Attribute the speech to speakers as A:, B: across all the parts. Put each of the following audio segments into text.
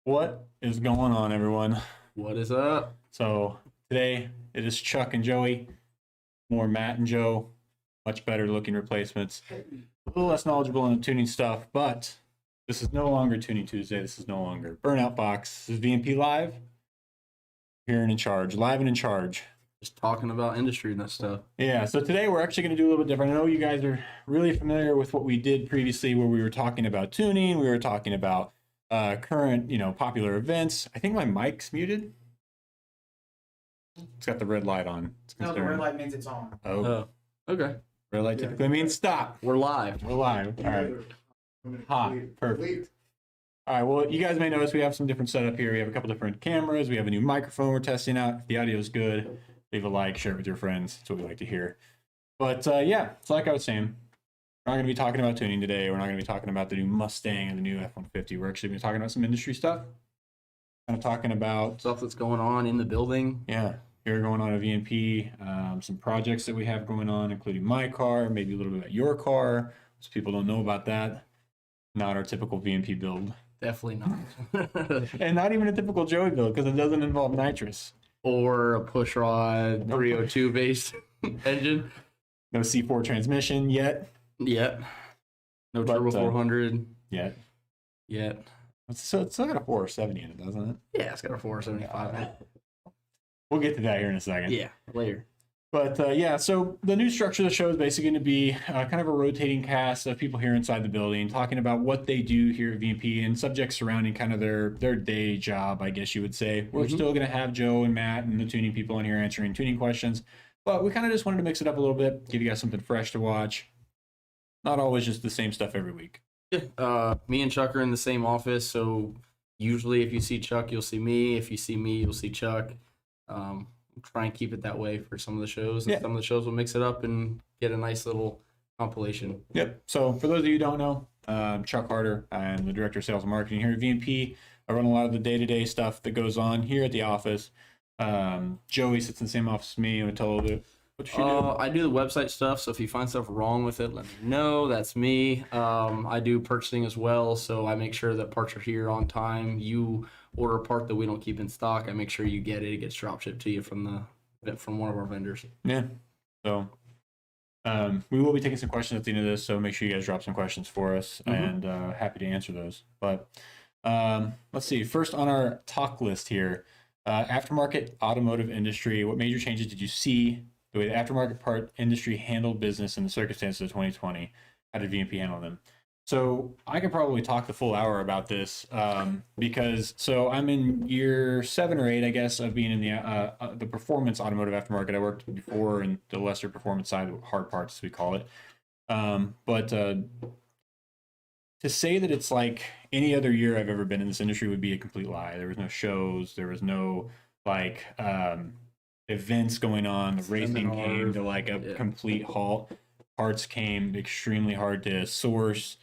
A: What is going on, everyone?
B: What is up?
A: So today it is Chuck and Joey, more Matt and Joe, much better looking replacements, a little less knowledgeable on the tuning stuff, but this is no longer Tuning Tuesday. This is no longer Burnout Box. This is VMP Live, here and in charge, live and in charge.
B: Just talking about industry and that stuff.
A: Yeah, so today we're actually going to do a little bit different. I know you guys are really familiar with what we did previously, where we were talking about tuning, we were talking about current, popular events. I think my mic's muted. It's got the red light on.
C: No, the red light means it's on.
A: Oh,
B: Okay.
A: red light typically means stop.
B: We're live.
A: We're live. All right. Hot. Perfect. All right. Well, you guys may notice we have some different setup here. We have a couple different cameras. We have a new microphone we're testing out. If the audio is good, leave a like, share it with your friends. That's what we like to hear. But yeah, so like I was saying, we're not going to be talking about tuning today. We're not going to be talking about the new Mustang and the new F-150. We're actually going to be talking about some industry stuff. Kind of talking about
B: Stuff that's going on in the building.
A: here going on at VMP, some projects that we have going on, including my car, maybe a little bit about your car. Most people don't know about that. Not our typical VMP build.
B: Definitely not.
A: And not even a typical Joey build, because it doesn't involve nitrous.
B: Or a pushrod 302 based engine.
A: No C4 transmission yet.
B: Yet. No
A: But,
B: turbo 400
A: Yet.
B: yet.
A: So it's still got a 470 in it, doesn't it?
B: Yeah, it's got a 475 in it.
A: We'll get to that here in a second.
B: Yeah, later.
A: But yeah, so the new structure of the show is basically going to be kind of a rotating cast of people here inside the building, talking about what they do here at VMP and subjects surrounding kind of their day job, I guess you would say. We're still going to have Joe and Matt and the tuning people in here answering tuning questions, but we kind of just wanted to mix it up a little bit, give you guys something fresh to watch. Not always just the same stuff every week.
B: Yeah. Me and Chuck are in the same office, so usually if you see Chuck, you'll see me. If you see me, you'll see Chuck. Try and keep it that way for some of the shows. And some of the shows will mix it up and get a nice little compilation.
A: Yep. So for those of you who don't know, Chuck Harder, I'm the Director of Sales and Marketing here at VMP. I run a lot of the day-to-day stuff that goes on here at the office. Joey sits in the same office as me. And tell what you do.
B: I do the website stuff, so if you find stuff wrong with it, let me know. That's me. I do purchasing as well, so I make sure that parts are here on time. You order a part that we don't keep in stock, I make sure you get it. It gets drop shipped to you from one of our vendors.
A: Yeah. So we will be taking some questions at the end of this, so make sure you guys drop some questions for us, and happy to answer those. But let's see. First on our talk list here, aftermarket automotive industry. What major changes did you see the way the aftermarket part industry handled business in the circumstances of 2020? How did VMP handle them? So I could probably talk the full hour about this because I'm in year 7 or 8, I guess, of being in the performance automotive aftermarket. I worked before in the lesser performance side, hard parts as we call it. But to say that it's like any other year I've ever been in this industry would be a complete lie. There was no shows. There was no events going on. The racing came to a complete halt. Parts came extremely hard to source.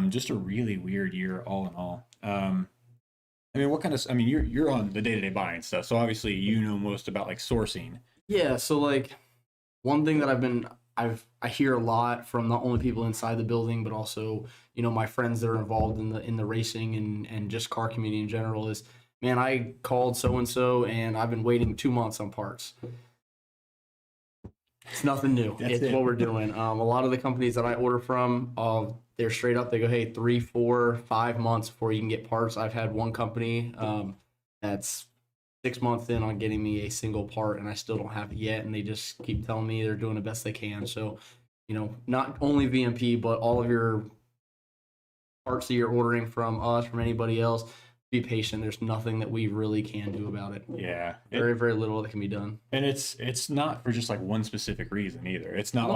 A: Just a really weird year all in all. You're on the day-to-day buying stuff, so obviously you know most about sourcing.
B: Yeah, so one thing that I hear a lot from not only people inside the building, but also, my friends that are involved in the racing and just car community in general is, man, I called so-and-so and I've been waiting 2 months on parts. It's nothing new. It's what we're doing. A lot of the companies that I order from, they're straight up. They go, hey, 3, 4, 5 months before you can get parts. I've had one company that's 6 months in on getting me a single part, and I still don't have it yet. And they just keep telling me they're doing the best they can. So, not only VMP, but all of your parts that you're ordering from us, from anybody else, be patient. There's nothing that we really can do about it.
A: Yeah.
B: Very, very little that can be done.
A: And it's not for just one specific reason either. It's not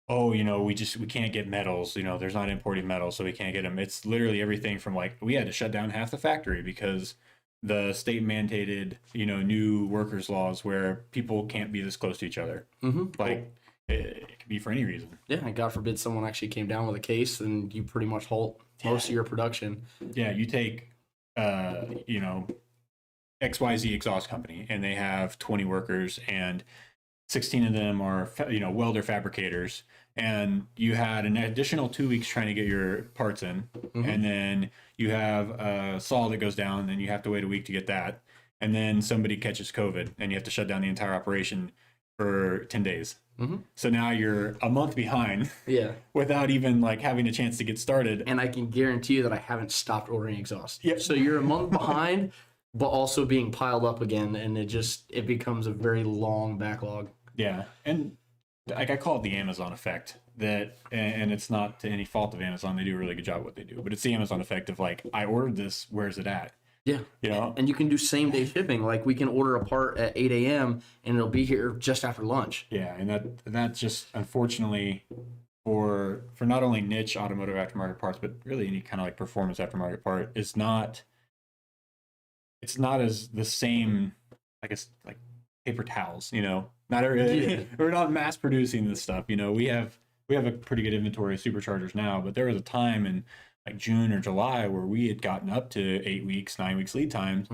A: we can't get metals, there's not importing metals, so we can't get them. It's literally everything from we had to shut down half the factory because the state mandated, new workers laws where people can't be this close to each other. It could be for any reason.
B: Yeah, and God forbid someone actually came down with a case and you pretty much halt most of your production.
A: Yeah, you take XYZ exhaust company and they have 20 workers and 16 of them are welder fabricators, and you had an additional 2 weeks trying to get your parts in, and then you have a saw that goes down, and you have to wait a week to get that, and then somebody catches COVID, and you have to shut down the entire operation for 10 days. So now you're a month behind.
B: Yeah.
A: Without even like having a chance to get started.
B: And I can guarantee you that I haven't stopped ordering exhaust.
A: Yep.
B: So you're a month behind, but also being piled up again, and it becomes a very long backlog.
A: Yeah, and like I call it the Amazon effect. That, and it's not to any fault of Amazon; they do a really good job at what they do. But it's the Amazon effect of like, I ordered this, where's it at?
B: Yeah.
A: You know,
B: and you can do same day shipping. Like we can order a part at 8 a.m. and it'll be here just after lunch.
A: Yeah, and that's just unfortunately for not only niche automotive aftermarket parts, but really any kind of like performance aftermarket part is not. It's not as the same, I guess, like paper towels. You know, not every, we're not mass producing this stuff. You know, we have a pretty good inventory of superchargers now, but there was a time in like June or July where we had gotten up to 8 weeks, 9 weeks lead times.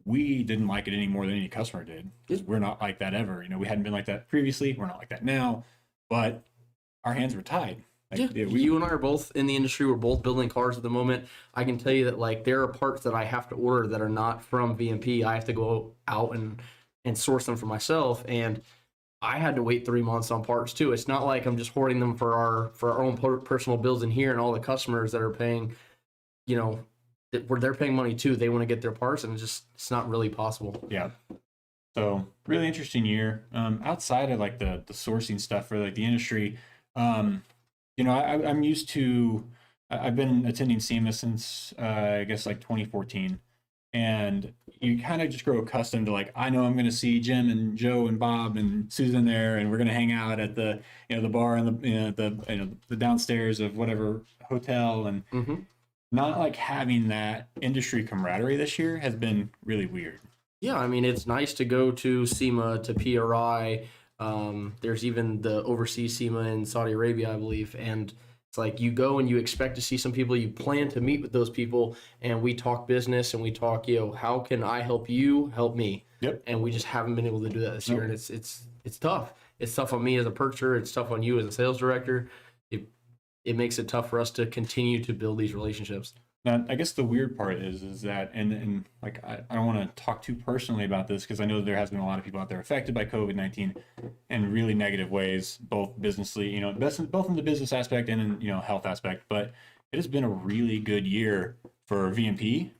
A: We didn't like it any more than any customer did. We're not like that ever. You know, we hadn't been like that previously. We're not like that now, but our hands were tied. Like,
B: you and I are both in the industry. We're both building cars at the moment. I can tell you that like there are parts that I have to order that are not from VMP. I have to go out and source them for myself. And I had to wait 3 months on parts too. It's not like I'm just hoarding them for our own personal bills in here, and all the customers that are paying, you know, where they're paying money too. They want to get their parts, and it's not really possible.
A: Yeah. So really interesting year. Outside of like the sourcing stuff for like the industry, you know, I'm used to. I've been attending Sema since I guess like 2014. And you kind of just grow accustomed to like, I know I'm going to see Jim and Joe and Bob and Susan there, and we're going to hang out at the, you know, the bar and the downstairs of whatever hotel, and not like having that industry camaraderie this year has been really weird.
B: Yeah, I mean, it's nice to go to SEMA, to PRI. There's even the overseas SEMA in Saudi Arabia, I believe, and it's like you go and you expect to see some people, you plan to meet with those people, and we talk business and we talk, you know, how can I help you help me?
A: Yep.
B: And we just haven't been able to do that this year, and it's tough. It's tough on me as a purchaser. It's tough on you as a sales director. It makes it tough for us to continue to build these relationships.
A: Now, I guess the weird part is that, and like I don't want to talk too personally about this because I know there has been a lot of people out there affected by COVID-19 in really negative ways, both businessly, you know, both in the business aspect and in, you know, health aspect. But it has been a really good year for VMP.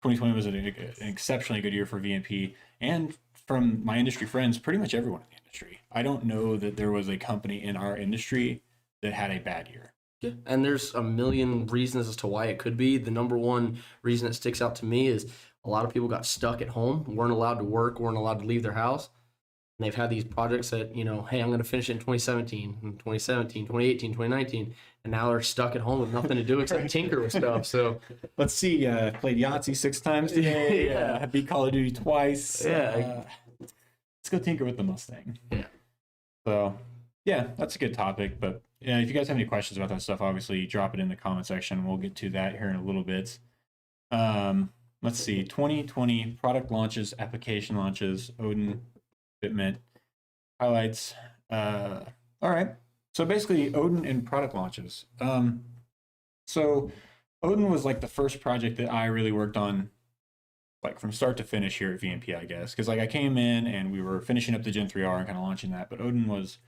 A: 2020 was an exceptionally good year for VMP, and from my industry friends, pretty much everyone in the industry. I don't know that there was a company in our industry that had a bad year.
B: Yeah, and there's a million reasons as to why it could be. The number one reason that sticks out to me is a lot of people got stuck at home, weren't allowed to work, weren't allowed to leave their house. And they've had these projects that, you know, hey, I'm going to finish it in 2017, 2018, 2019. And now they're stuck at home with nothing to do except tinker with stuff. So
A: let's see, played Yahtzee 6 times today.
B: Yeah.
A: Beat Call of Duty twice.
B: Yeah.
A: Let's go tinker with the Mustang.
B: Yeah.
A: So, yeah, that's a good topic. But yeah, if you guys have any questions about that stuff, obviously drop it in the comment section. We'll get to that here in a little bit. Let's see, 2020 product launches, application launches, Odin, fitment, highlights. All right. So basically, Odin and product launches. So Odin was like the first project that I really worked on, like from start to finish here at VMP, I guess. Because like I came in and we were finishing up the Gen 3R and kind of launching that. But Odin was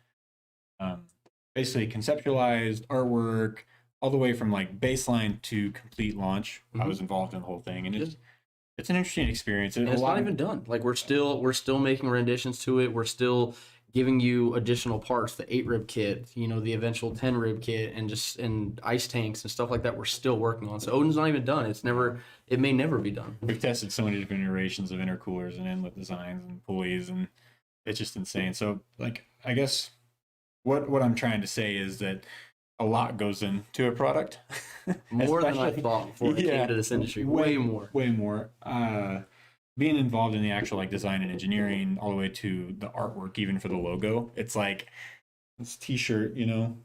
A: basically conceptualized, artwork, all the way from like baseline to complete launch. I was involved in the whole thing, and it's an interesting experience.
B: And it's not even done. Like we're still making renditions to it. We're still giving you additional parts, the 8-rib kit, you know, the eventual 10-rib kit, and ice tanks and stuff like that. We're still working on. So Odin's not even done. It may never be done.
A: We've tested so many different iterations of intercoolers and inlet designs and pulleys, and it's just insane. So like, I guess what I'm trying to say is that a lot goes into a product.
B: More than I thought before I came to this industry. Way more. Being involved in the actual like design and engineering all the way to the artwork, even for the logo. It's like this t-shirt, you know,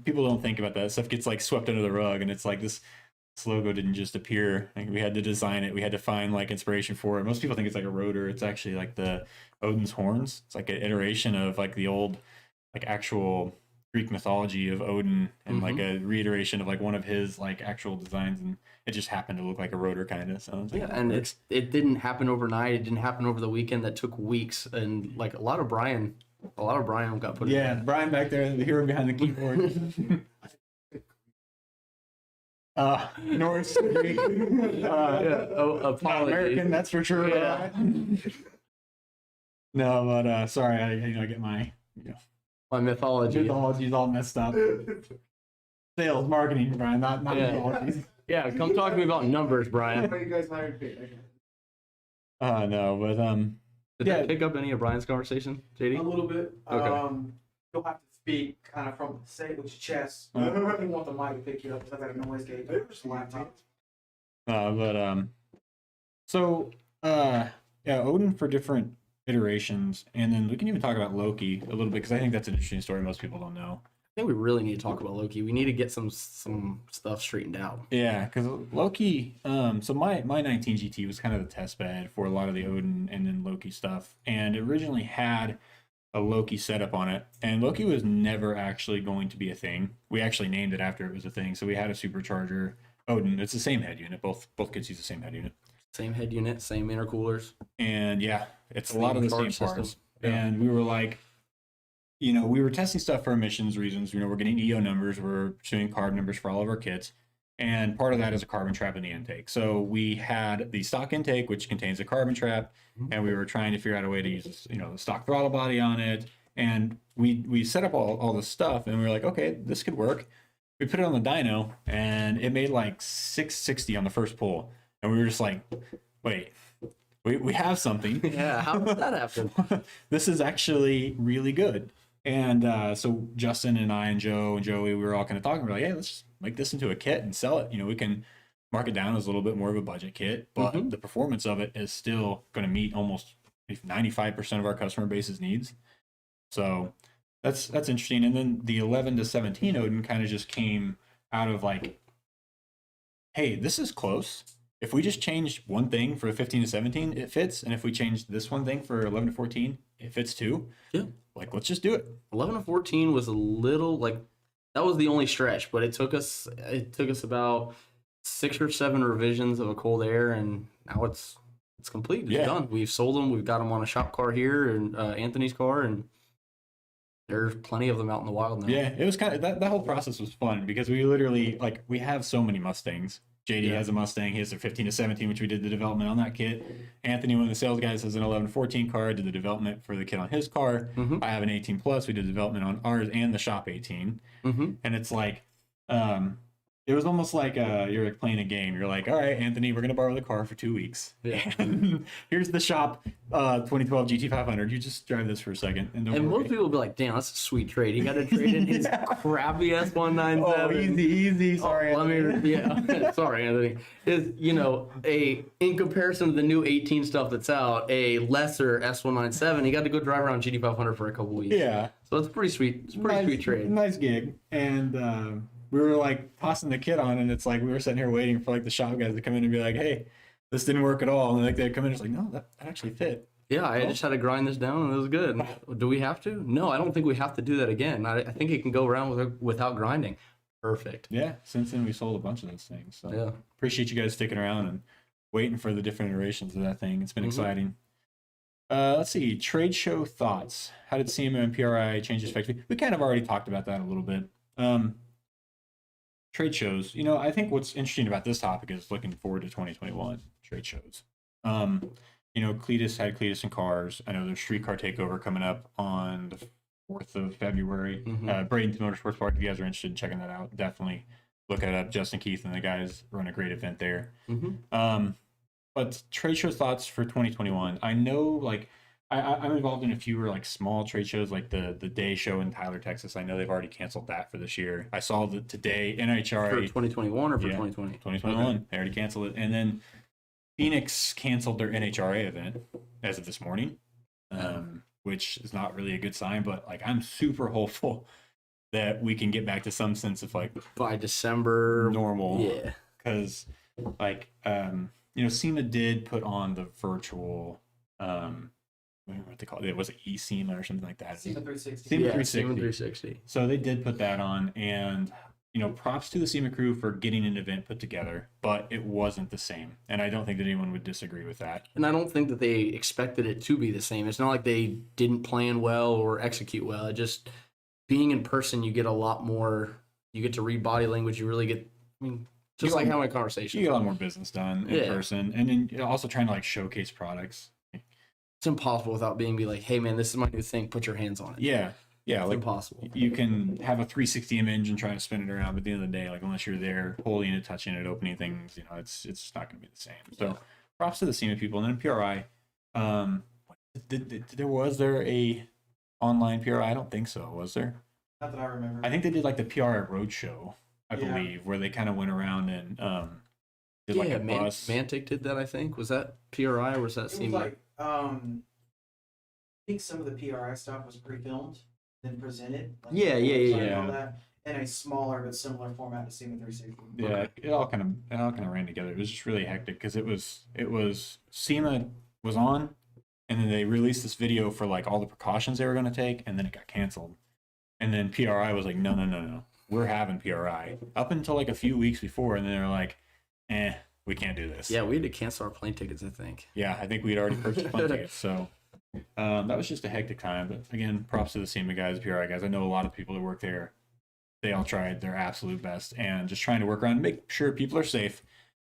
B: people don't think about that. Stuff gets like swept under the rug, and it's like this logo didn't just appear. Like we had to design it. We had to find like inspiration for it. Most people think it's like a rotor. It's actually like the Odin's horns. It's like an iteration of like the old like actual
A: Greek mythology of Odin and like a reiteration of like one of his like actual designs, and it just happened to look like a rotor kind of. So I was like,
B: Yeah, and it didn't happen overnight. It didn't happen over the weekend. That took weeks, and like a lot of Brian got put.
A: yeah,
B: in that.
A: Brian back there, the hero behind the keyboard. Norse, Greek, not
B: Apologies.
A: American, that's for sure.
B: Yeah.
A: No, but sorry, I get my
B: My mythology.
A: mythology's all messed up. Sales, marketing, Brian, not
B: Yeah.
A: mythology.
B: Yeah, come talk to me about numbers, Brian.
C: Why you guys hired me?
A: No, but
B: Did
A: Yeah.
B: that pick up any of Brian's conversation,
C: A
B: JD?
C: little bit.
B: Okay.
C: You'll have to speak kind of from say with your chest.
A: Uh-huh.
C: You want the mic to pick you up because I got a noise gate. Just a laptop.
A: So yeah, Odin for different iterations, and then we can even talk about Loki a little bit because I think that's an interesting story most people don't know.
B: I think we really need to talk about Loki. We need to get some stuff straightened out.
A: Yeah, because Loki. So my 19 GT was kind of the test bed for a lot of the Odin and then Loki stuff, and it originally had a Loki setup on it, and Loki was never actually going to be a thing. We actually named it after it was a thing. So we had a Supercharger Odin. It's the same head unit. Both kits use the same head unit.
B: Same head unit, same intercoolers.
A: And yeah, it's a lot of the same
B: charge
A: parts.
B: system. Yeah.
A: And we were like, we were testing stuff for emissions reasons. We're getting EO numbers, we're pursuing carb numbers for all of our kits. And part of that is a carbon trap in the intake. So we had the stock intake, which contains a carbon trap, and we were trying to figure out a way to use this, the stock throttle body on it. And we set up all this stuff, and we were like, okay, this could work. We put it on the dyno, and it made like 660 on the first pull. And we were just like, wait, we have something.
B: Yeah, how did that happen?
A: This is actually really good. And so Justin and I and Joe and Joey, we were all kind of talking. We're like, hey, let's just make this into a kit and sell it. We can mark it down as a little bit more of a budget kit, but the performance of it is still going to meet almost 95% of our customer base's needs. So that's interesting. And then the 11 to 17 Odin kind of just came out of like, hey, this is close. If we just change one thing for 15 to 17, it fits. And if we change this one thing for 11 to 14, it fits too.
B: Yeah.
A: Like, let's just do it.
B: 11 to 14 was a little that was the only stretch, but it took us about 6 or 7 revisions of a cold air, and now it's complete. It's done. We've sold them. We've got them on a shop car here and Anthony's car, and there's plenty of them out in the wild now.
A: Yeah, it was kind of that whole process was fun because we literally we have so many Mustangs. JD has a Mustang. He has a 15 to 17, which we did the development on that kit. Anthony, one of the sales guys, has an 11 to 14 car. Did the development for the kit on his car. I have an 18 plus. We did development on ours and the shop 18. And it's like, it was almost like you're playing a game. You're like, all right, Anthony, we're gonna borrow the car for 2 weeks.
B: Yeah.
A: And here's the shop 2012 GT500. You just drive this for a second, and don't
B: And
A: worry.
B: most people will be like, damn, that's a sweet trade. He got to trade in his crappy S197.
A: Oh, easy. Sorry.
B: Sorry, Anthony. In comparison to the new 18 stuff that's out, a lesser S197, he got to go drive around GT500 for a couple weeks.
A: Yeah.
B: So it's pretty sweet. It's a pretty sweet trade.
A: Nice gig. And we were like tossing the kit on, and it's like we were sitting here waiting for like the shop guys to come in and be like, hey, this didn't work at all. And like they'd come in and it's like, no, that actually fit.
B: Yeah, I just had to grind this down and it was good. Do we have to? No, I don't think we have to do that again. I think it can go around without grinding. Perfect.
A: Yeah, since then we sold a bunch of those things. So
B: Yeah.
A: appreciate you guys sticking around and waiting for the different iterations of that thing. It's been exciting. Let's see, trade show thoughts. How did Sema and PRI change the specs? We kind of already talked about that a little bit. Trade shows. I think what's interesting about this topic is looking forward to 2021 trade shows. Cletus had Cletus and Cars. I know there's Streetcar Takeover coming up on the 4th of February. Braden's Motorsports Park, if you guys are interested in checking that out, definitely look it up. Justin Keith and the guys run a great event there. But trade show thoughts for 2021. I know, I'm involved in a few small trade shows, like the Day Show in Tyler, Texas. I know they've already canceled that for this year. I saw that today NHRA
B: For 2021 or for 2020?
A: 2021.
B: Okay.
A: They already canceled it, and then Phoenix canceled their NHRA event as of this morning, which is not really a good sign. But I'm super hopeful that we can get back to some sense of
B: By December.
A: normal.
B: Yeah.
A: Because SEMA did put on the virtual what they call it. Was it Sema or something like that?
C: Sema 360.
A: Sema
B: Yeah,
A: 360.
B: Sema 360.
A: So they did put that on, and props to the SEMA crew for getting an event put together, but it wasn't the same. And I don't think that anyone would disagree with that.
B: And I don't think that they expected it to be the same. It's not like they didn't plan well or execute well. It just, being in person, you get a lot more, you get to read body language. You really get, just like having a conversation.
A: You get a lot more business done in person. And then you're also trying to like showcase products.
B: It's impossible without be like, hey man, this is my new thing. Put your hands on it.
A: Yeah. Yeah,
B: It's
A: like
B: impossible.
A: you can have a 360 image and try to spin it around, but at the end of the day, like unless you're there holding it, touching it, opening things, it's not going to be the same. So props to the SEMA people. And then PRI, was there a online PRI? I don't think so. Was there?
C: Not that I remember.
A: I think they did like the PRI Roadshow, I believe, where they kind of went around and did like a bus.
B: Mantic did that, I think. Was that PRI or was that
C: it was
B: SEMA?
C: like, I think some of the PRI stuff was pre-filmed, then presented. Like,
B: Yeah.
C: and all that, in a smaller but similar format to SEMA 360.
A: Yeah, it all kind of ran together. It was just really hectic because it was SEMA was on, and then they released this video for like all the precautions they were going to take, and then it got canceled. And then PRI was like, no, we're having PRI up until like a few weeks before, and then they're like, we can't do this.
B: Yeah, we had to cancel our plane tickets, I think.
A: Yeah, I think we'd already purchased plane tickets, so that was just a hectic time. But again, props to the SEMA guys, PRI guys. I know a lot of people that work there. They all tried their absolute best and just trying to work around, make sure people are safe,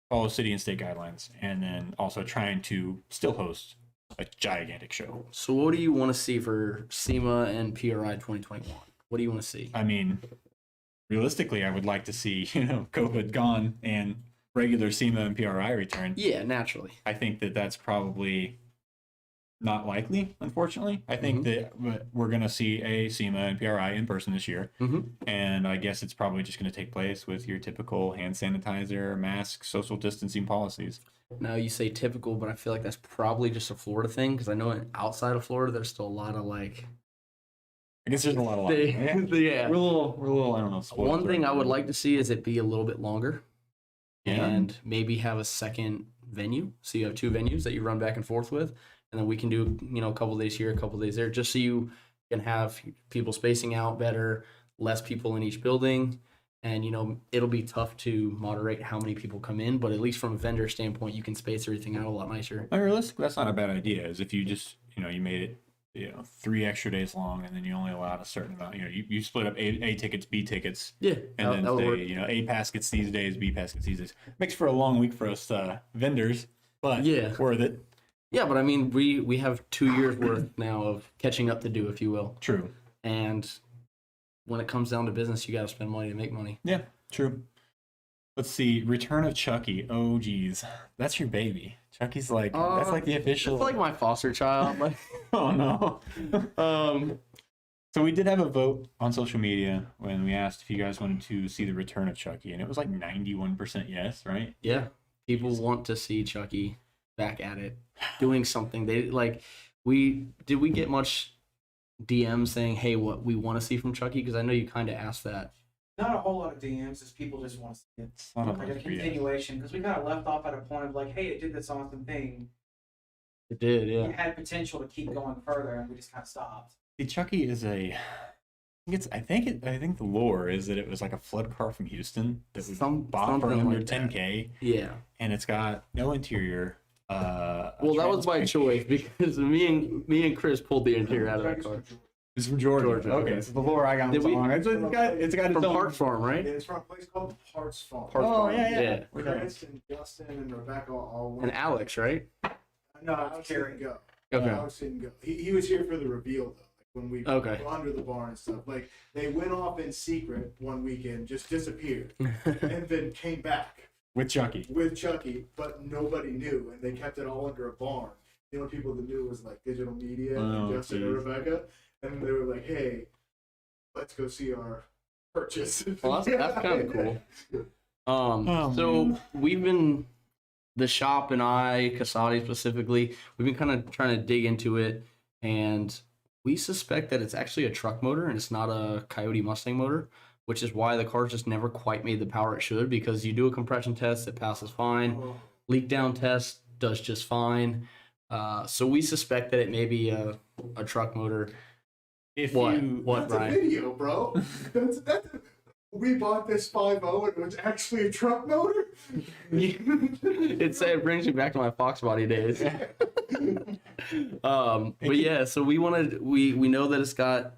A: follow city and state guidelines, and then also trying to still host a gigantic show.
B: So what do you want to see for SEMA and PRI 2021? What do you want to see?
A: I mean, realistically, I would like to see, COVID gone and regular SEMA and PRI return.
B: Yeah, naturally.
A: I think that that's probably not likely, unfortunately. I think that we're going to see a SEMA and PRI in person this year. And I guess it's probably just going to take place with your typical hand sanitizer, mask, social distancing policies.
B: Now you say typical, but I feel like that's probably just a Florida thing because I know outside of Florida, there's still a lot of like.
A: I guess there's a lot of
B: Yeah.
A: We're a little, I don't know.
B: One thing I would like to see is it be a little bit longer.
A: Yeah.
B: And maybe have a second venue. So you have two venues that you run back and forth with. And then we can do, a couple days here, a couple days there, just so you can have people spacing out better, less people in each building. And, it'll be tough to moderate how many people come in, but at least from a vendor standpoint, you can space everything out a lot nicer.
A: Realistically, that's not a bad idea. Is if you just, you made it, 3 extra days long, and then you only allowed a certain amount. You split up A tickets, B tickets.
B: Yeah.
A: And then say, A pass gets these days, B pass gets these days. Makes for a long week for us vendors, but worth it.
B: Yeah, but I mean, we have 2 years worth now of catching up to do, if you will.
A: True.
B: And when it comes down to business, you got to spend money to make money.
A: Yeah, true. Let's see. Return of Chucky. Oh, geez. That's your baby. Chucky's like, that's like the official.
B: It's like my foster child. Like,
A: oh, no. So we did have a vote on social media when we asked if you guys wanted to see the return of Chucky, and it was like 91% yes, right?
B: Yeah. People want to see Chucky back at it, doing something. They did we get much DMs saying, hey, what we want to see from Chucky? Because I know you kind of asked that.
C: Not a whole lot of DMs, as people just want to see it. Like a continuation, because we kind of left off at a point of like, hey, it did this awesome thing.
B: It did, yeah.
C: It had potential to keep going further, and we just kind of stopped.
A: See, Chucky is I think the lore is that it was like a flood car from Houston that was bought for under like 10K.
B: Yeah.
A: And it's got no interior.
B: Well, that was my choice because me and Chris pulled the interior out of that car.
A: It's from Georgia. Okay, so the lore I got was wrong. It's got its
B: from
A: own
B: Parts Farm, right?
D: It's from a place called Parts Farm.
B: Yeah.
D: Chris and Justin and Rebecca all went.
B: And Alex, right?
D: No, Alex didn't go.
B: Okay.
D: Alex didn't go. He was here for the reveal though. Like when we were under the bar and stuff. Like they went off in secret one weekend, just disappeared, and then came back
A: with Chucky,
D: but nobody knew, and they kept it all under a barn. The only people that knew was like digital media and Justin and Rebecca, and they were like, "Hey, let's go see our purchase."
B: Well, that's kind of cool. So we've been, the shop and I, Casati specifically, we've been kind of trying to dig into it, and we suspect that it's actually a truck motor and it's not a Coyote Mustang motor, which is why the car just never quite made the power it should, because you do a compression test, it passes fine. Leak down test does just fine. So we suspect that it may be a truck motor.
A: If
B: What?
A: you
B: What,
D: That's a
B: Brian?
D: video, bro. That's we bought this 5.0 and it was actually a truck motor.
B: It brings me back to my Fox body days. But yeah, so we know that it's got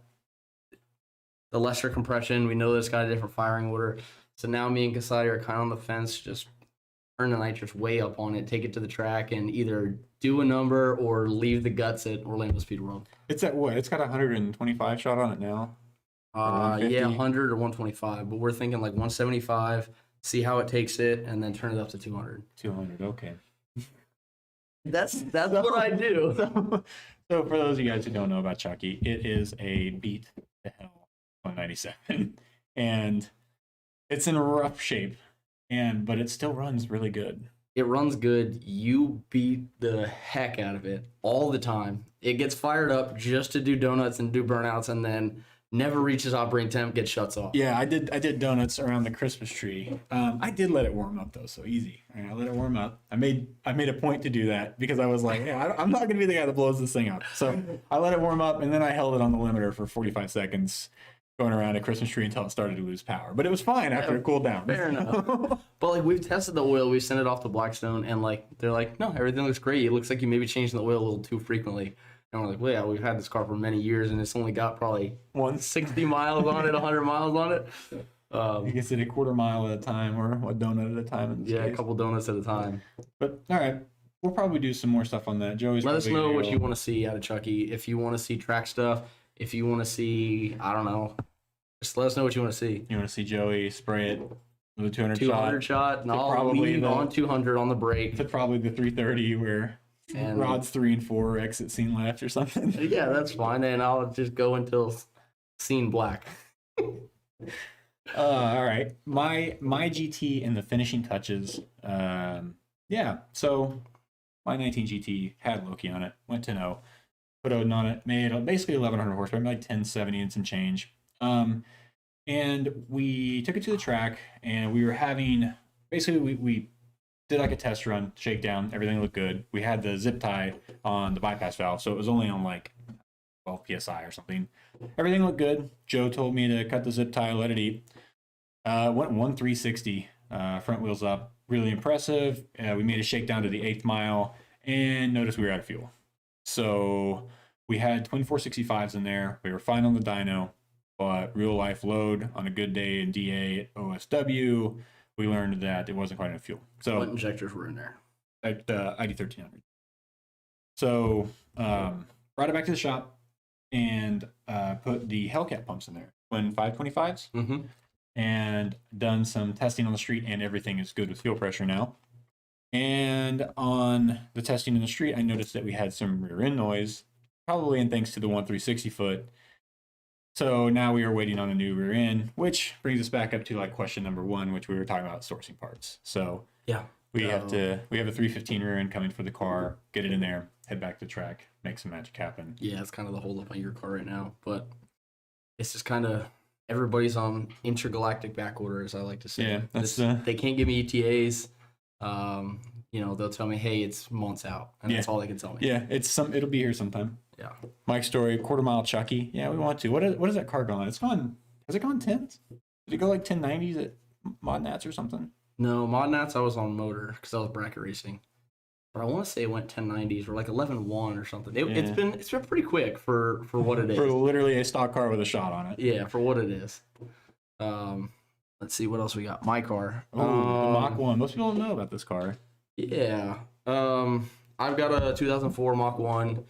B: the lesser compression. We know that it's got a different firing order. So now me and Kasai are kind of on the fence, just turn the nitrous way up on it, take it to the track, and either do a number or leave the guts at Orlando Speed World.
A: It's at what? It's got 125 shot on it now.
B: Yeah, 100 or 125, but we're thinking like 175. See how it takes it, and then turn it up to 200.
A: 200. Okay.
B: That's what I do.
A: So for those of you guys who don't know about Chucky, it is a beat to hell 197, and it's in rough shape, but it still runs really good.
B: It runs good. You beat the heck out of it all the time. It gets fired up just to do donuts and do burnouts, and then never reaches operating temp, gets shuts off.
A: Yeah, I did donuts around the Christmas tree. I did let it warm up though, so easy. I let it warm up. I made a point to do that because I was like, yeah, I'm not gonna be the guy that blows this thing up. So I let it warm up, and then I held it on the limiter for 45 seconds, going around a Christmas tree until it started to lose power. But it was fine after it cooled down.
B: Fair enough. But like we've tested the oil, we sent it off to Blackstone, and like they're like, no, everything looks great. It looks like you maybe changing the oil a little too frequently. And we're like, well, yeah, we've had this car for many years, and it's only got probably 160 miles on it, 100 miles on it.
A: You can sit a quarter mile at a time, or a donut at a time. In this
B: Yeah,
A: case.
B: a couple donuts at a time.
A: But all right, we'll probably do some more stuff on that. Joey's
B: Let us
A: probably
B: know
A: gonna
B: what
A: go-
B: you want to see out of Chucky. If you want to see track stuff, if you want to see, I don't know, just let us know what you want to see.
A: You want to see Joey spray it with a 200
B: 200
A: shot?
B: shot, and I'll leave on 200 on the brake.
A: To probably the 330 where
B: And-
A: rods 3 and 4 exit scene left or something.
B: Yeah, that's fine, and I'll just go until scene black.
A: All right, my GT and the finishing touches. Yeah, so my 19 GT had Loki on it, went to no, put Odin on it, made basically 1100 horsepower, like 1070 and some change. And we took it to the track, and we were having basically we did like a test run, shakedown, everything looked good. We had the zip tie on the bypass valve, so it was only on like 12 psi or something. Everything looked good. Joe told me to cut the zip tie, let it eat. Went 1,360, front wheels up, really impressive. We made a shakedown to the 8th mile and noticed we were out of fuel. So we had twin 465s in there. We were fine on the dyno, but real life load on a good day in DA at OSW, we learned that it wasn't quite enough fuel. So
B: What injectors were in there?
A: at ID 1300. So brought it back to the shop and put the Hellcat pumps in there, twin 525s,
B: Mm-hmm.
A: and done some testing on the street, and everything is good with fuel pressure now. And on the testing in the street, I noticed that we had some rear end noise, probably in thanks to the 1,360 foot. So now we are waiting on a new rear end, which brings us back up to like question number 1, which we were talking about sourcing parts. So
B: Yeah.
A: we have a 315 rear end coming for the car, get it in there, head back to the track, make some magic happen.
B: Yeah, it's kind of the holdup on your car right now, but it's just kind of everybody's on intergalactic back order, as I like to say.
A: Yeah, that's
B: they can't give me ETAs. They'll tell me, hey, it's months out, and that's all they can tell me.
A: Yeah, it'll be here sometime.
B: Yeah.
A: Mike's story, quarter mile Chucky. Yeah, we want to. What is that car gone? It's gone. Has it gone 10s? Did it go like 1090s at Modnats or something?
B: No, Modnats I was on motor because I was bracket racing, but I want to say it went 1090s or like 11.1 or something. It's been pretty quick for what it is.
A: For literally a stock car with a shot on it.
B: Yeah, for what it is. Let's see what else we got. My car.
A: Oh, the Mach 1. Most people don't know about this car.
B: Yeah. I've got a 2004 Mach 1.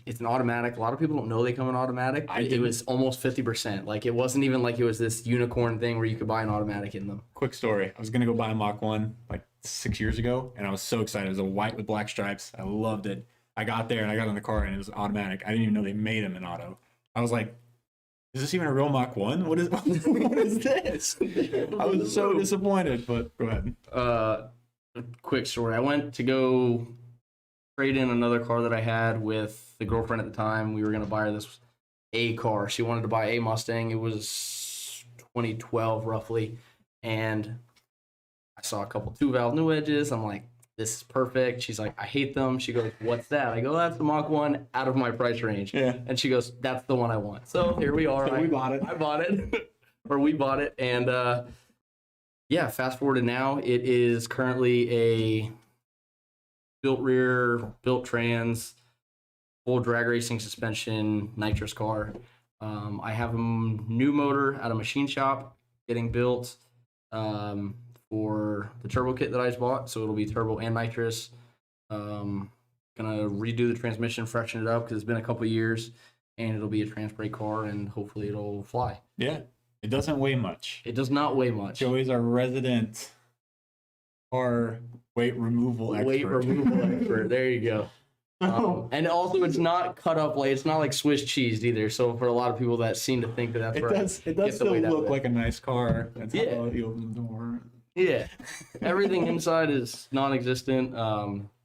B: It's an automatic. A lot of people don't know they come in automatic. It was almost 50%. Like, it wasn't even like it was this unicorn thing where you could buy an automatic in them.
A: Quick story. I was going to go buy a Mach 1 like 6 years ago, and I was so excited. It was a white with black stripes. I loved it. I got there, and I got in the car, and it was automatic. I didn't even know they made them in auto. I was like, is this even a real Mach 1? What is this? I was so disappointed, but go ahead.
B: Quick story. I went to go trade in another car that I had with the girlfriend at the time. We were going to buy her this A car. She wanted to buy a Mustang. It was 2012 roughly. And I saw a couple 2-valve new edges. I'm like, this is perfect. She's like, I hate them. She goes, what's that? I go, that's the Mach 1 out of my price range.
A: Yeah.
B: And she goes, that's the one I want. So here we are.
A: So we bought it.
B: I bought it. Or we bought it. And yeah, fast forward to now, it is currently a built rear, built trans, full drag racing suspension, nitrous car. I have a new motor at a machine shop getting built for the turbo kit that I just bought. So it'll be turbo and nitrous. Gonna redo the transmission, freshen it up because it's been a couple years, and it'll be a trans brake car, and hopefully it'll fly.
A: Yeah. It doesn't weigh much.
B: It does not weigh much.
A: Joey's our resident car weight removal expert.
B: Weight removal expert. There you go. And also, it's not cut up like it's not like Swiss cheese either. So for a lot of people that seem to think that that's right,
A: it does still look like a nice car. That's how you open the door.
B: Yeah, everything inside is non-existent.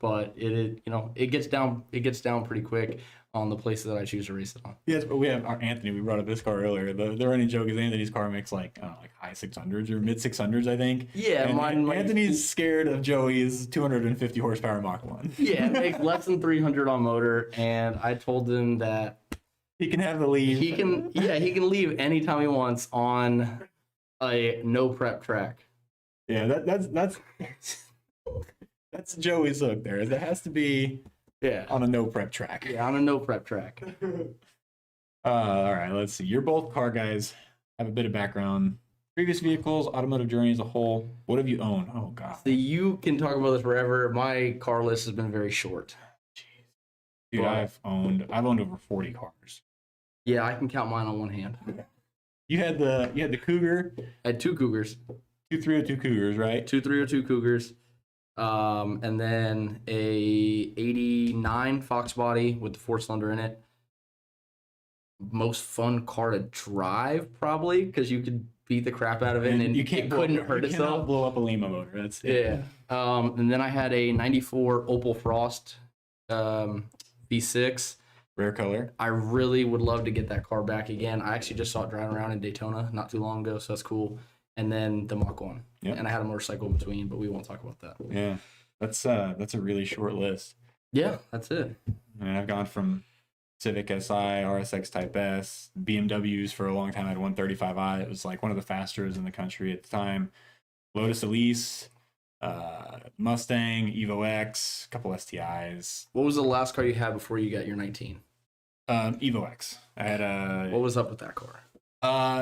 B: But it gets down pretty quick on the places that I choose to race it on.
A: Yes, but we have our Anthony. We brought up this car earlier. The running joke is Anthony's car makes like high 600s or mid 600s, I think.
B: Yeah,
A: and Anthony's scared of Joey's 250 horsepower Mach 1.
B: Yeah, it makes less than 300 on motor, and I told him that
A: he can have the lead.
B: He can leave anytime he wants on a no prep track.
A: Yeah, that's Joey's hook there. It has to be on a no prep track.
B: Yeah, on a no prep track.
A: All right, let's see. You're both car guys. Have a bit of background. Previous vehicles, automotive journey as a whole. What have you owned? Oh God.
B: So you can talk about this forever. My car list has been very short.
A: Jeez. Dude, I've owned over 40 cars.
B: Yeah, I can count mine on one hand.
A: You had the Cougar.
B: I had two Cougars.
A: 2 302 Cougars, right?
B: 2 302 Cougars. And then a 89 Fox body with the 4-cylinder in it. Most fun car to drive, probably, because you could beat the crap out of it, and
A: you couldn't hurt itself. You cannot blow up a Lima motor. That's
B: it. Yeah. And then I had a 94 Opel Frost V6.
A: Rare color.
B: I really would love to get that car back again. I actually just saw it driving around in Daytona not too long ago, so that's cool. And then the Mach 1.
A: Yep.
B: And I had a motorcycle in between, but we won't talk about that.
A: Yeah. That's a really short list.
B: Yeah, that's it.
A: And I've gone from Civic Si, RSX Type S, BMWs for a long time. I had 135i. It was like one of the fastest in the country at the time. Lotus Elise, Mustang, Evo X, a couple STIs.
B: What was the last car you had before you got your 19?
A: Evo X. I had
B: What was up with that car?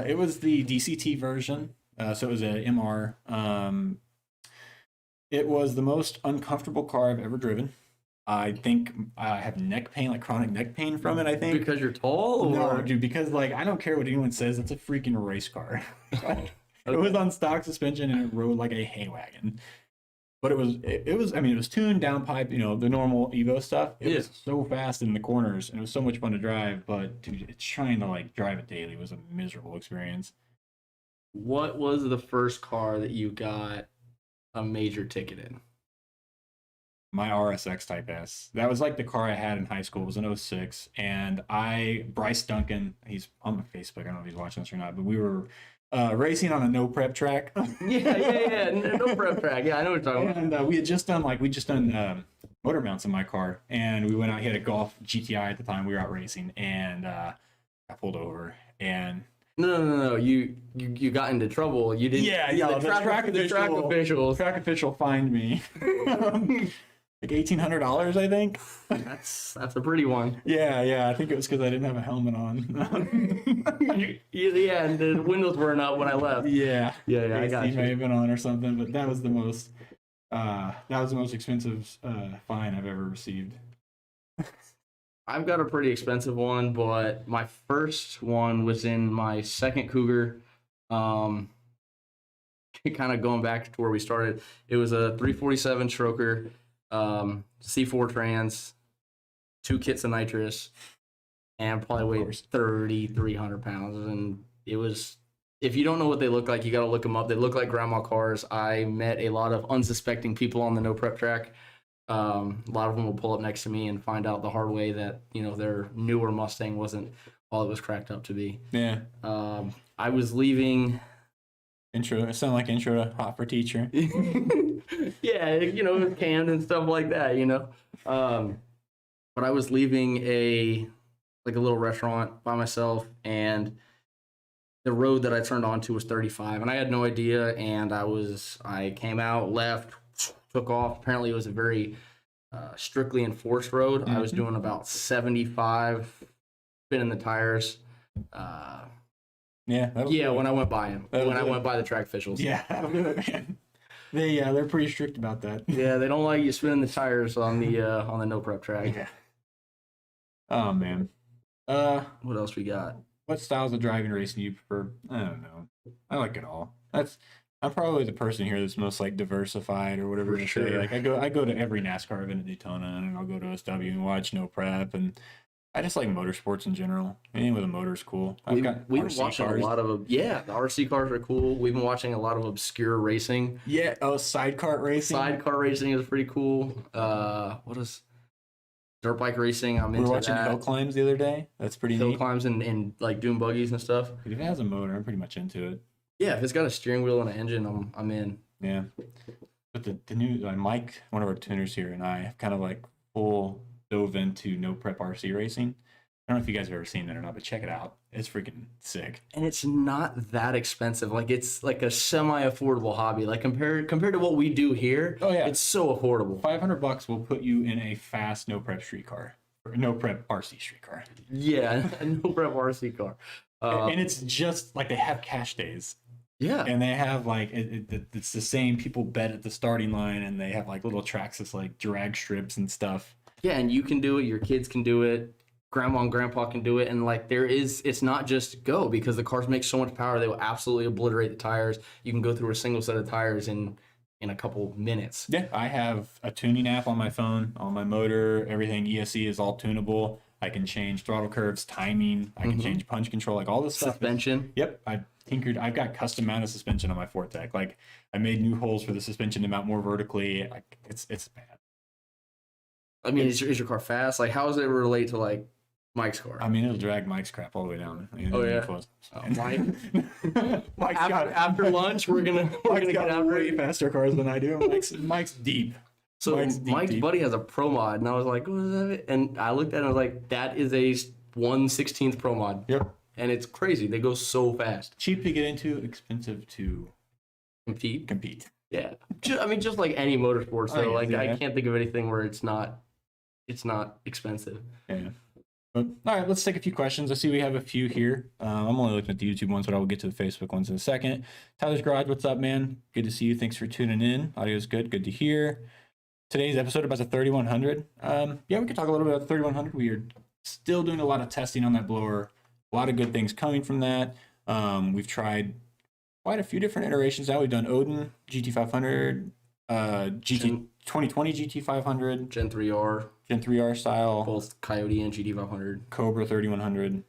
A: It was the DCT version. So it was a MR. It was the most uncomfortable car I've ever driven. I think I have neck pain, like chronic neck pain from it, I think.
B: Because you're tall?
A: No, dude, because like I don't care what anyone says, it's a freaking race car. It was on stock suspension and it rode like a hay wagon. But it was tuned downpipe, the normal Evo stuff. It was so fast in the corners and it was so much fun to drive, but dude, it's trying to like drive it daily was a miserable experience.
B: What was the first car that you got a major ticket in?
A: My RSX Type S. That was like the car I had in high school. It was an 06. And Bryce Duncan, he's on my Facebook. I don't know if he's watching this or not, but we were racing on a no prep track.
B: Yeah. No prep track. Yeah, I know what you're talking about.
A: And we had just done motor mounts in my car. And we went out, he had a Golf GTI at the time. We were out racing and got pulled over. And
B: No. You got into trouble. You didn't.
A: Yeah. The track official fined me. Like $1,800, I think.
B: That's a pretty one.
A: Yeah. I think it was because I didn't have a helmet on.
B: Yeah, and the windows weren't up when I left.
A: Yeah.
B: I got you.
A: May have been on or something, but that was the most expensive fine I've ever received.
B: I've got a pretty expensive one, but my first one was in my second Cougar. Kind of going back to where we started. It was a 347 stroker, C4 trans, 2 kits of nitrous, and probably weighed 3,300 pounds. And it was, if you don't know what they look like, you got to look them up. They look like grandma cars. I met a lot of unsuspecting people on the no prep track. A lot of them will pull up next to me and find out the hard way that, their newer Mustang wasn't all it was cracked up to be.
A: Yeah.
B: I was leaving.
A: It sounded like intro to Hot for Teacher.
B: Yeah, Yeah, you know, with canned and stuff like that, you know. But I was leaving a little restaurant by myself, and the road that I turned onto was 35, and I had no idea. And I came out, left, took off. Apparently, it was a very strictly enforced road. I was doing about 75, spinning the tires. When I went by him, I went by the track officials.
A: Yeah, man. They're pretty strict about that.
B: Yeah, they don't like you spinning the tires on the no prep track.
A: Yeah. Oh man.
B: What else we got?
A: What styles of driving racing do you prefer? I don't know. I like it all. I'm probably the person here that's most like diversified or whatever you say. Like I go to every NASCAR event at Daytona, and I'll go to SW and watch no prep, and I just like motorsports in general. Anything with a motor is cool. We've been
B: watching a lot of the RC cars are cool. We've been watching a lot of obscure racing.
A: Yeah, sidecar racing.
B: Sidecar racing is pretty cool. What is dirt bike racing? I'm into that. We were watching
A: hill climbs the other day. That's pretty neat.
B: Hill climbs and like dune buggies and stuff.
A: If it has a motor, I'm pretty much into it.
B: Yeah, if it's got a steering wheel and an engine, I'm in.
A: Yeah, but the new Mike, one of our tuners here, and I have kind of like full dove into no prep RC racing. I don't know if you guys have ever seen that or not, but check it out. It's freaking sick.
B: And it's not that expensive. Like it's like a semi-affordable hobby. Like compared to what we do here, it's so affordable.
A: $500 will put you in a fast no prep street car. Or no prep RC street car.
B: Yeah, a no prep RC car.
A: And it's just like they have cash days.
B: Yeah.
A: And they have like it's the same people bet at the starting line, and they have like little tracks that's like drag strips and stuff.
B: Yeah, and you can do it, your kids can do it, grandma and grandpa can do it, and like it's not just go, because the cars make so much power, they will absolutely obliterate the tires. You can go through a single set of tires in a couple minutes.
A: Yeah, I have a tuning app on my phone, on my motor, everything ESC is all tunable. I can change throttle curves, timing, I can change punch control, like all this stuff.
B: Suspension.
A: Yep, I've got custom mounted suspension on my Fortec. Like I made new holes for the suspension to mount more vertically. Like it's bad.
B: I mean, is your car fast? Like, how does it relate to like Mike's car?
A: I mean, it'll drag Mike's crap all the way down.
B: Mike's after lunch, we're gonna get out
A: way faster cars than I do. Mike's deep.
B: So Mike's buddy has a Pro Mod, and I was like, what is that? And I looked at it and I was like, that is a 1/16 Pro Mod.
A: Yep.
B: And it's crazy. They go so fast.
A: Cheap to get into, expensive to
B: compete. Yeah. Just like any motorsports though. I can't think of anything where it's not expensive.
A: Yeah. But, all right, let's take a few questions. I see we have a few here. I'm only looking at the YouTube ones, but I will get to the Facebook ones in a second. Tyler's Garage, what's up, man? Good to see you. Thanks for tuning in. Audio's good. Good to hear. Today's episode about the 3100. We could talk a little bit about the 3100. We are still doing a lot of testing on that blower. A lot of good things coming from that. We've tried quite a few different iterations now. We've done Odin, GT500, 2020 GT500,
B: Gen 3R
A: style,
B: both Coyote and GT500,
A: Cobra 3100.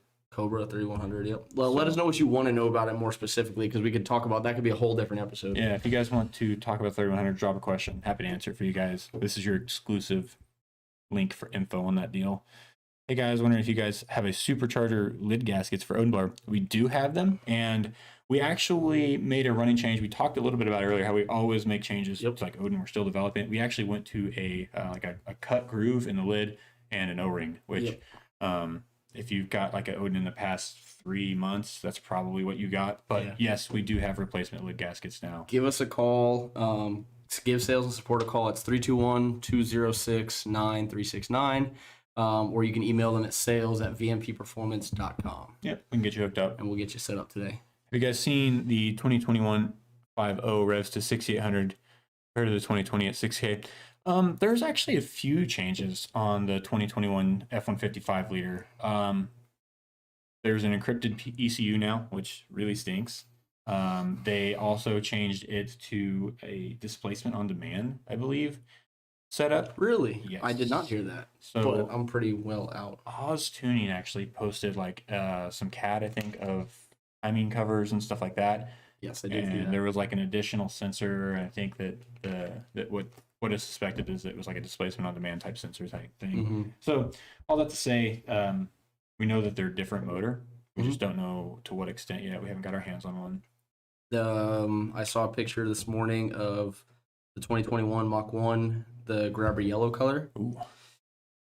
B: Yep. Well, let us know what you want to know about it more specifically, because we could talk about that. Could be a whole different episode.
A: Yeah, if you guys want to talk about 3100, drop a question. Happy to answer it for you guys. This is your exclusive link for info on that deal. Hey guys, wondering if you guys have a Supercharger lid gaskets for Odenbar. We do have them, and we actually made a running change. We talked a little bit about it earlier, how we always make changes. Yep. It's like Odin, we're still developing it. We actually went to a cut groove in the lid and an O-ring, which if you've got like an Odin in the past 3 months, that's probably what you got. But yes, we do have replacement lid gaskets now.
B: Give us a call. Give sales and support a call. It's 321-206-9369. Or you can email them at sales@vmpperformance.com.
A: Yep, we can get you hooked up.
B: And we'll get you set up today.
A: Have you guys seen the 2021 5.0 revs to 6,800 compared to the 2020 at 6K? There's actually a few changes on the 2021 F-155 liter. There's an encrypted ECU now, which really stinks. They also changed it to a displacement on demand, I believe, setup.
B: Really?
A: Yes.
B: I did not hear that.
A: So
B: but I'm pretty well out.
A: Oz Tuning actually posted like some CAD, I think, of timing covers and stuff like that.
B: Yes, I did.
A: And there was like an additional sensor. I think that what is suspected is it was like a displacement on demand type sensor type thing.
B: Mm-hmm.
A: So all that to say, we know that they're different motor. We just don't know to what extent yet. We haven't got our hands on one.
B: I saw a picture this morning of the 2021 Mach 1, the grabber yellow color.
A: Ooh.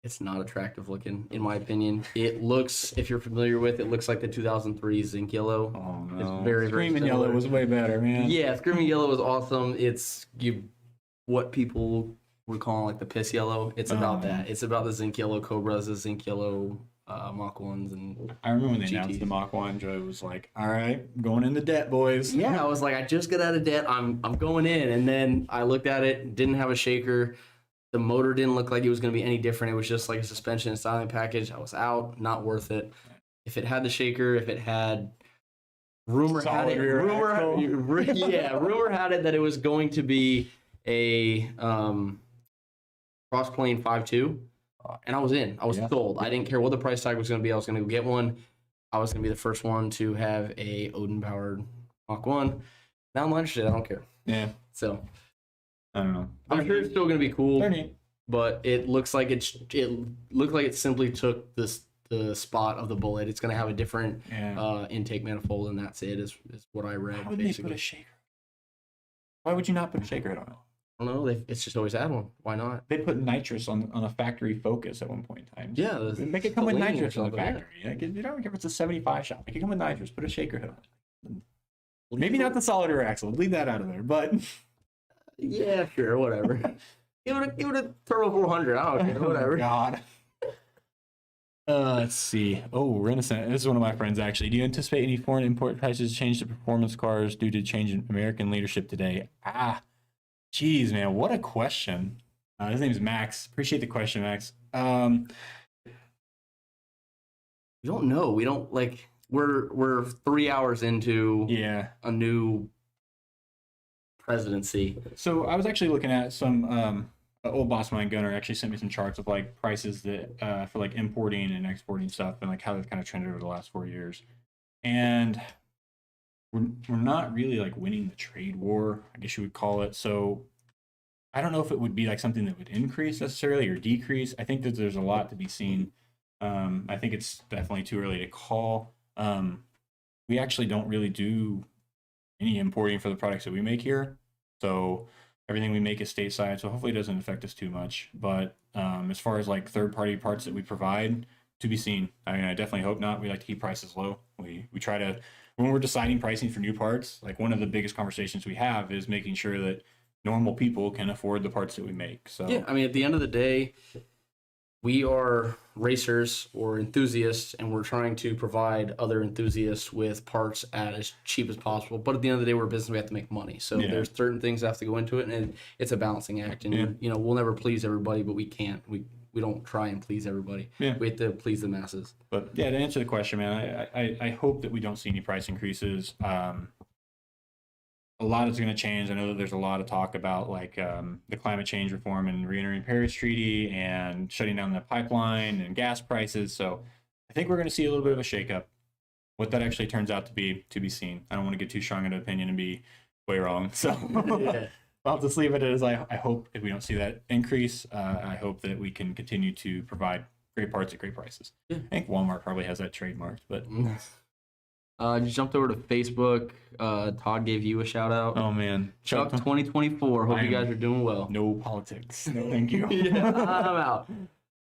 B: It's not attractive looking, in my opinion. It looks, if you're familiar with it, looks like the 2003 zinc yellow.
A: Oh no.
B: It's very, very
A: Screaming
B: similar.
A: yellow was way better, man.
B: Yeah, screaming yellow is awesome. It's what people would call like the piss yellow. It's about that. It's about the zinc yellow Cobras, the zinc yellow Mach 1s. And
A: I remember when they announced
B: GTs.
A: the Mach 1, Joe was like, all right, going into debt, boys.
B: Yeah, I was like, I just got out of debt. I'm going in. And then I looked at it, didn't have a shaker. The motor didn't look like it was going to be any different. It was just like a suspension and styling package. I was out, not worth it. If it had the shaker, if it had rumor had it, rumor had it that it was going to be a cross-plane 5.2, and I was in. I was sold. I didn't care what the price tag was going to be. I was going to go get one. I was going to be the first one to have a Odin-powered Mach 1. Now I'm not interested. I don't care.
A: Yeah.
B: So
A: I don't know.
B: I'm sure it's still going to be cool.
A: They're neat.
B: But it looks like it looked like it simply took the spot of the Bullet. It's going to have a different intake manifold, and that's it. Is what I read.
A: Why would they put a shaker? Why would you not put a shaker head on it?
B: I don't know. It's just always had one. Why not?
A: They put nitrous on a factory Focus at one point in time.
B: Yeah,
A: Make it come with
B: selenium
A: nitrous
B: or
A: on the
B: something,
A: factory. Like, you don't care if it's a 75 shop. Make it come with nitrous. Put a shaker head on it. Maybe not the solid rear axle. Leave that out of there. But
B: yeah, sure, whatever. give it a Turbo 400. I don't care. Whatever.
A: Oh, God. Let's see. Oh, Renaissance. This is one of my friends, actually. Do you anticipate any foreign import prices change to performance cars due to change in American leadership today? Geez, man, what a question. His name is Max. Appreciate the question, Max.
B: We don't know. We don't like. We're 3 hours into a new presidency.
A: So I was actually looking at some old boss of mine, Gunner, actually sent me some charts of like prices that for like importing and exporting stuff and like how they've kind of trended over the last 4 years. And we're not really like winning the trade war, I guess you would call it. So I don't know if it would be like something that would increase necessarily or decrease. I think that there's a lot to be seen. I think it's definitely too early to call. We actually don't really do any importing for the products that we make here. So everything we make is stateside. So hopefully it doesn't affect us too much. But as far as like third-party parts that we provide, to be seen. I mean, I definitely hope not. We like to keep prices low. We try to, when we're deciding pricing for new parts, like one of the biggest conversations we have is making sure that normal people can afford the parts that we make. So
B: yeah, I mean, at the end of the day, we are racers or enthusiasts, and we're trying to provide other enthusiasts with parts at as cheap as possible. But at the end of the day, we're a business. We have to make money. So there's certain things that have to go into it, and it's a balancing act. And you know, we'll never please everybody, but we can't. We don't try and please everybody. We have to please the masses.
A: But yeah, to answer the question, man, I hope that we don't see any price increases. A lot is going to change. I know that there's a lot of talk about like the climate change reform and re-entering Paris Treaty and shutting down the pipeline and gas prices. So I think we're going to see a little bit of a shakeup. What that actually turns out to be seen. I don't want to get too strong an opinion and be way wrong. So I'll just leave it as I hope if we don't see that increase, I hope that we can continue to provide great parts at great prices. I think Walmart probably has that trademarked, but
B: just jumped over to Facebook. Todd gave you a shout out.
A: oh man,
B: Chuck 2024. Hope you guys are doing well.
A: No politics. No, thank you.
B: I'm out.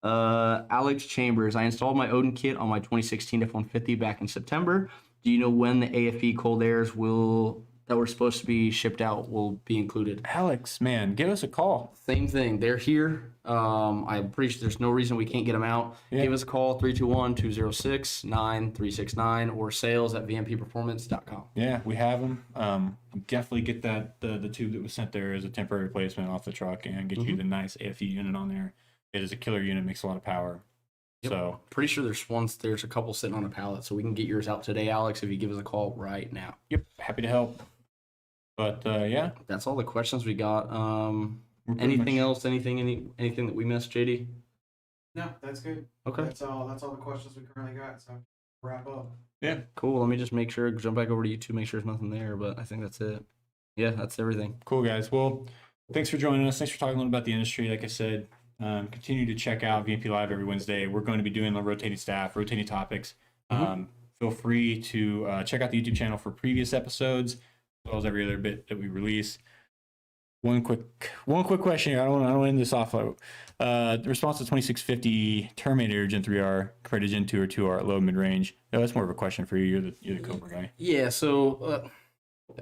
B: Alex Chambers. I installed my Odin kit on my 2016 F-150 back in September. Do you know when the AFE cold airs that were supposed to be shipped out will be included?
A: Alex, man, give us a call.
B: Same thing. They're here. I'm pretty sure there's no reason we can't get them out. Give us a call, 321-206-9369 or sales@vmpperformance.com.
A: Yeah, we have them. Definitely get that the tube that was sent there as a temporary replacement off the truck and get you the nice AFE unit on there. It is a killer unit, makes a lot of power.
B: Yep.
A: So
B: pretty sure there's a couple sitting on a pallet, so we can get yours out today, Alex, if you give us a call right now.
A: Yep, happy to help. But yeah,
B: that's all the questions we got. Anything else? Anything that we missed, JD?
C: No, that's good.
B: Okay.
C: That's all the questions we currently got. So wrap up.
A: Yeah.
B: Cool. Let me just make sure, jump back over to YouTube, make sure there's nothing there, but I think that's it. Yeah, that's everything.
A: Cool, guys. Well, thanks for joining us. Thanks for talking a little about the industry. Like I said, continue to check out VMP Live every Wednesday. We're going to be doing the rotating staff, rotating topics. Feel free to check out the YouTube channel for previous episodes, as well as every other bit that we release. One quick question here. I don't want to end this off. The response to 2650 Terminator Gen 3R compared to Gen 2 or 2R at low mid range. No, that's more of a question for you. You're the Cobra guy.
B: Yeah. So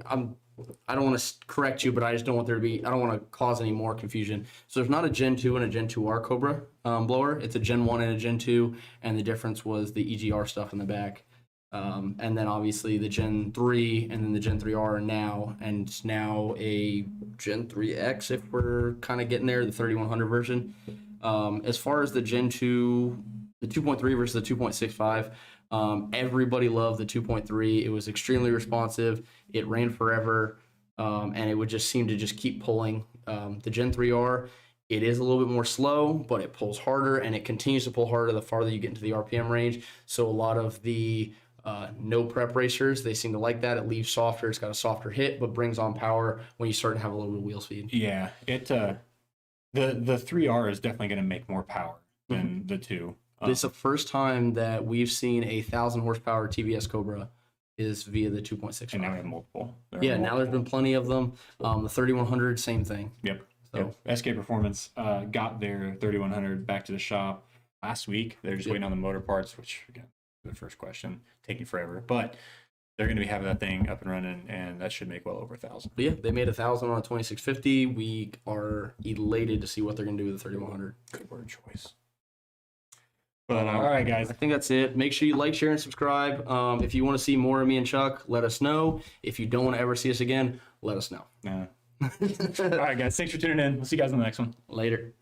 B: I don't want to correct you, but I just don't want there to be. I don't want to cause any more confusion. So there's not a Gen 2 and a Gen 2R Cobra blower. It's a Gen 1 and a Gen 2, and the difference was the EGR stuff in the back. And then obviously the Gen 3 and then the Gen 3R are now, and it's now a Gen 3X if we're kind of getting there, the 3100 version. As far as the Gen 2, the 2.3 versus the 2.65, everybody loved the 2.3. It was extremely responsive. It ran forever, and it would just seem to just keep pulling. The Gen 3R, it is a little bit more slow, but it pulls harder, and it continues to pull harder the farther you get into the RPM range. So a lot of the no prep racers, they seem to like that. It leaves softer. It's got a softer hit, but brings on power when you start to have a little bit of wheel speed.
A: Yeah, the 3R is definitely going to make more power than the 2.
B: It's the first time that we've seen a 1,000 horsepower TVS Cobra is via the 2.6.
A: And now we have multiple.
B: Now there's been plenty of them. The 3100, same thing.
A: Yep.
B: So
A: SK Performance got their 3100 back to the shop last week. They're just waiting on the motor parts, which again, the first question, taking forever, but they're going to be having that thing up and running, and that should make well over 1,000.
B: But yeah, they made 1,000 on a 2650. We are elated to see what they're going to do with the 3100.
A: Good word choice. But all right, guys.
B: I think that's it. Make sure you like, share, and subscribe. If you want to see more of me and Chuck, let us know. If you don't want to ever see us again, let us know.
A: All right, guys. Thanks for tuning in. We'll see you guys in the next one.
B: Later.